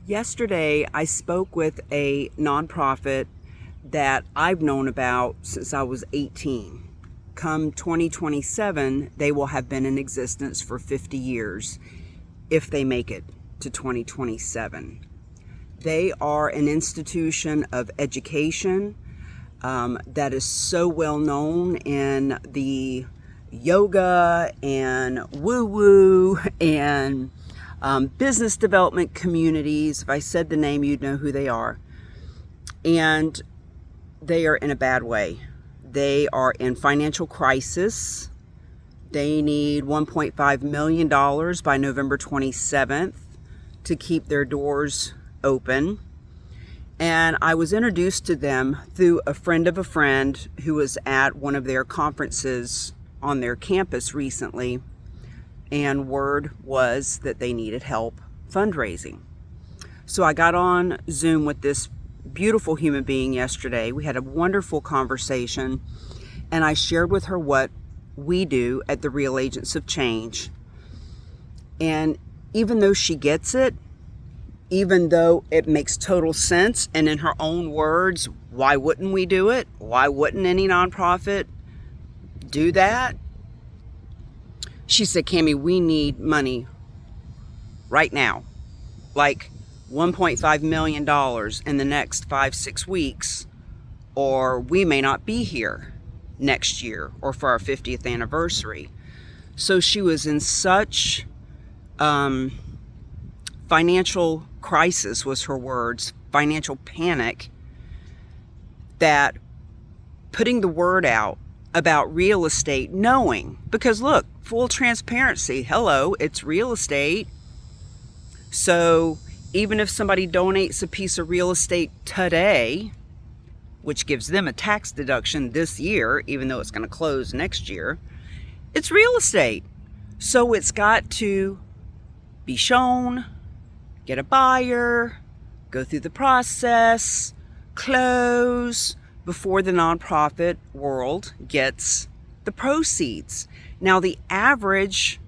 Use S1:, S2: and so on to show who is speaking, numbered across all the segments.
S1: Yesterday, I spoke with a nonprofit that I've known about since I was 18. Come 2027, they will have been in existence for 50 years if they make it to 2027. They are an institution of education that is so well known in the yoga and woo-woo and business development communities. If I said the name, you'd know who they are. And they are in a bad way. They are in financial crisis. They need $1.5 million by November 27th to keep their doors open. And I was introduced to them through a friend of a friend who was at one of their conferences on their campus recently. And word was that they needed help fundraising. So I got on Zoom with this beautiful human being yesterday. We had a wonderful conversation, and I shared with her what we do at the Real Agents of Change. And even though she gets it, even though it makes total sense, and in her own words, why wouldn't we do it? Why wouldn't any nonprofit do that? She said, Cami, we need money right now, like $1.5 million in the next 5-6 weeks, or we may not be here next year or for our 50th anniversary. So she was in such financial crisis, was her words, financial panic, that putting the word out about real estate, knowing, because look, full transparency, hello, it's real estate. So even if somebody donates a piece of real estate today, which gives them a tax deduction this year, even though it's going to close next year, it's real estate. So it's got to be shown, get a buyer, go through the process, close, before the nonprofit world gets the proceeds. Now, the average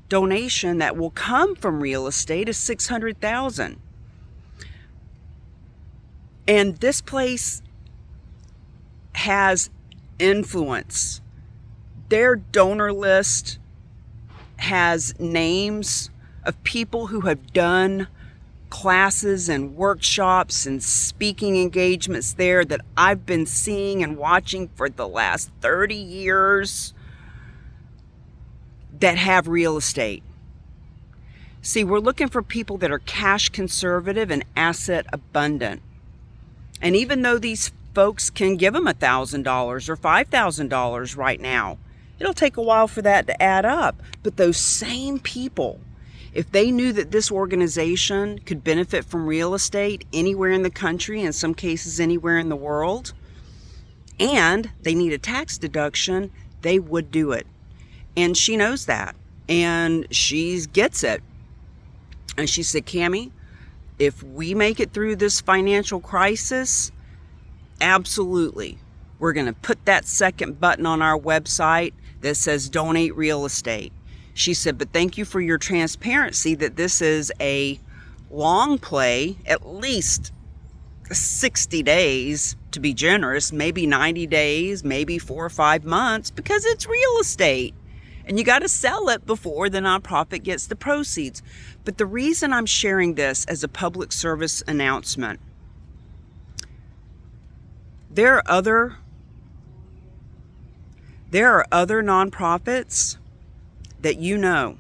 S1: donation that will come from real estate is $600,000. And this place has influence. Their donor list has names of people who have done classes and workshops and speaking engagements there that I've been seeing and watching for the last 30 years that have real estate. See, we're looking for people that are cash conservative and asset abundant. And even though these folks can give them $1,000 or $5,000 right now, it'll take a while for that to add up. But those same people, if they knew that this organization could benefit from real estate anywhere in the country, in some cases anywhere in the world, and they need a tax deduction, they would do it. And she knows that, and she gets it. And she said, Cami, if we make it through this financial crisis, absolutely, we're going to put that second button on our website that says donate real estate. She said, but thank you for your transparency that this is a long play, at least 60 days to be generous, maybe 90 days, maybe 4 or 5 months, because it's real estate. And you got to sell it before the nonprofit gets the proceeds. But the reason I'm sharing this as a public service announcement, there are other nonprofits that you know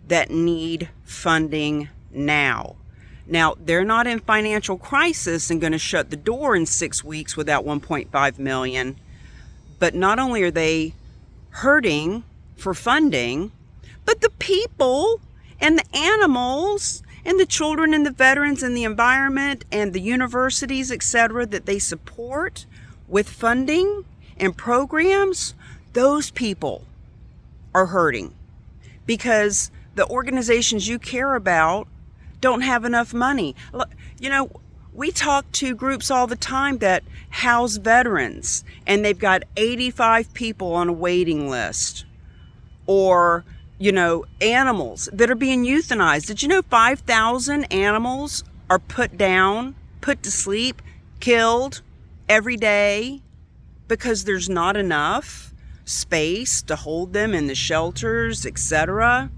S1: that need funding now. Now, they're not in financial crisis and going to shut the door in 6 weeks without $1.5 million. But not only are they hurting for funding, but the people and the animals and the children and the veterans and the environment and the universities, etc., that they support with funding and programs, those people are hurting because the organizations you care about don't have enough money. You know, we talk to groups all the time that house veterans, and they've got 85 people on a waiting list. Or, animals that are being euthanized. Did you know 5,000 animals are put down, put to sleep, killed every day because there's not enough space to hold them in the shelters, etc.?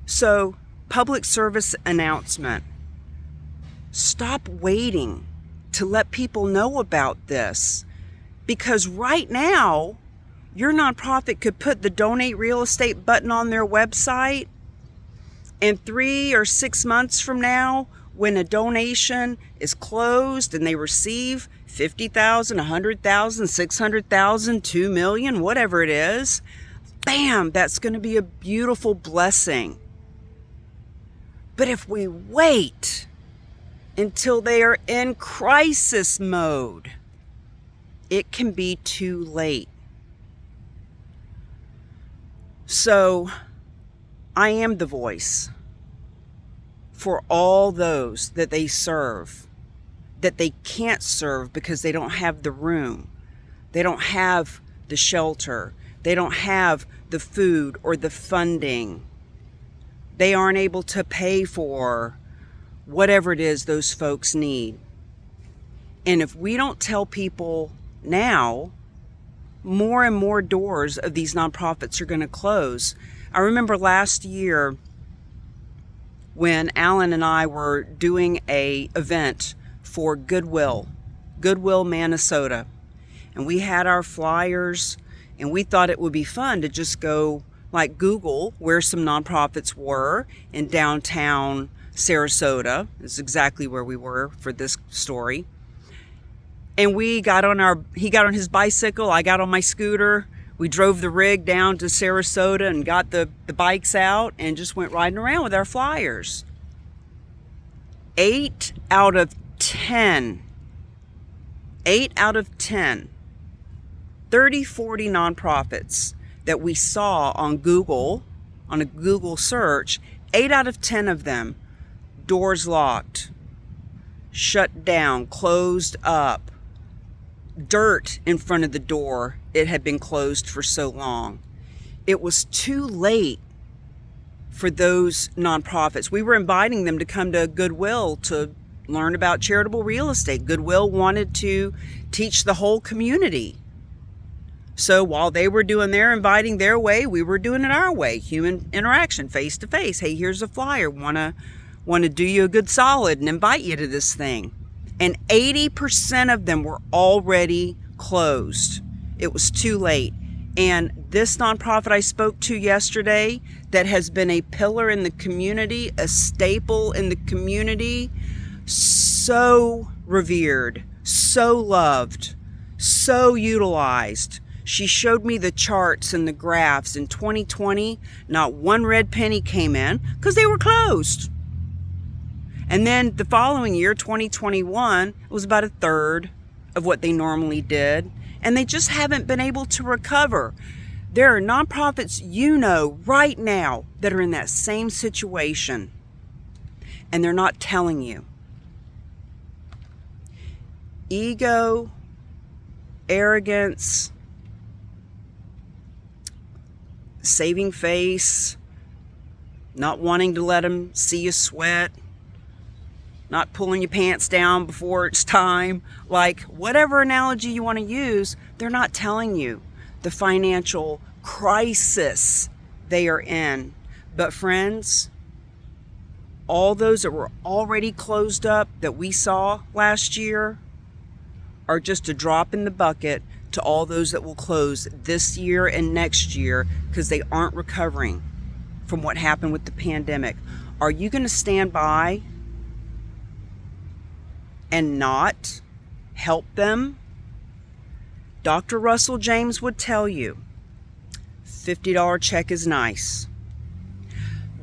S1: So, public service announcement. Stop waiting to let people know about this, because right now, your nonprofit could put the donate real estate button on their website, and 3 or 6 months from now, when a donation is closed and they receive $50,000, $100,000, $600,000, $2 million, whatever it is, bam, that's going to be a beautiful blessing. But if we wait until they are in crisis mode, it can be too late. So, I am the voice for all those that they serve, that they can't serve because they don't have the room, they don't have the shelter, they don't have the food or the funding. They aren't able to pay for whatever it is those folks need. And if we don't tell people now, more and more doors of these nonprofits are going to close. I remember last year when Alan and I were doing a event for Goodwill, Minnesota. And we had our flyers, and we thought it would be fun to just go like Google where some nonprofits were in downtown Sarasota. Is exactly where we were for this story. And he got on his bicycle, I got on my scooter. We drove the rig down to Sarasota and got the bikes out and just went riding around with our flyers. 8 out of 10, 30, 40 nonprofits that we saw on Google, on a Google search, 8 out of 10 of them, doors locked, shut down, closed up, dirt in front of the door. It had been closed for so long. It was too late for those nonprofits. We were inviting them to come to Goodwill to learn about charitable real estate. Goodwill wanted to teach the whole community. So while they were doing their inviting their way, we were doing it our way. Human interaction, face to face. Hey, here's a flyer. Want to do you a good solid and invite you to this thing. And 80% of them were already closed. It was too late. And this nonprofit I spoke to yesterday that has been a pillar in the community, a staple in the community, so revered, so loved, so utilized. She showed me the charts and the graphs. In 2020, not one red penny came in because they were closed. And then the following year, 2021, it was about a third of what they normally did. And they just haven't been able to recover. There are nonprofits right now that are in that same situation. And they're not telling you. Ego, arrogance, saving face, not wanting to let them see you sweat, not pulling your pants down before it's time, like whatever analogy you want to use, they're not telling you the financial crisis they are in. But friends, all those that were already closed up that we saw last year are just a drop in the bucket to all those that will close this year and next year because they aren't recovering from what happened with the pandemic. Are you going to stand by and not help them? Dr. Russell James would tell you, $50 check is nice.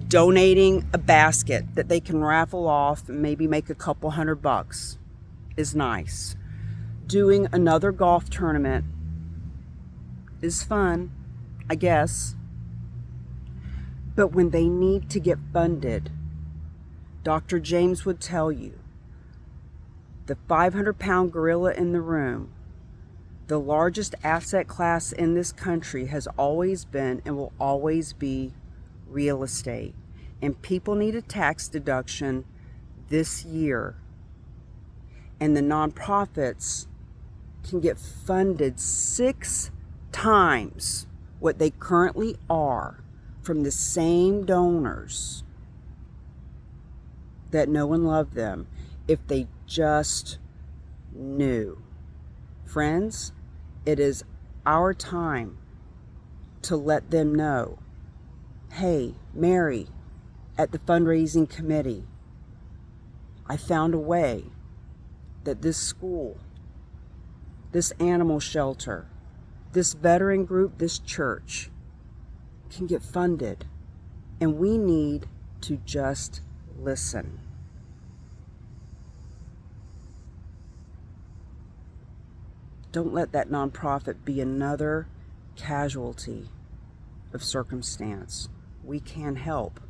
S1: Donating a basket that they can raffle off and maybe make a couple $100 is nice. Doing another golf tournament is fun, I guess. But when they need to get funded, Dr. James would tell you, the 500-pound gorilla in the room The largest asset class in this country has always been and will always be real estate. And people need a tax deduction this year. And the nonprofits can get funded 6 times what they currently are from the same donors that know and love them if they just knew. Friends, it is our time to let them know, hey, Mary, at the fundraising committee, I found a way that this school, this animal shelter, this veteran group, this church can get funded. And we need to just listen. Don't let that nonprofit be another casualty of circumstance. We can help.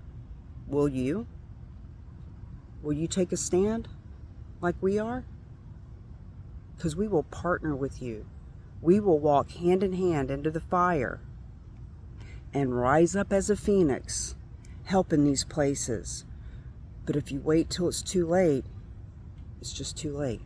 S1: Will you? Will you take a stand like we are? Because we will partner with you. We will walk hand in hand into the fire and rise up as a phoenix, help in these places. But if you wait till it's too late, it's just too late.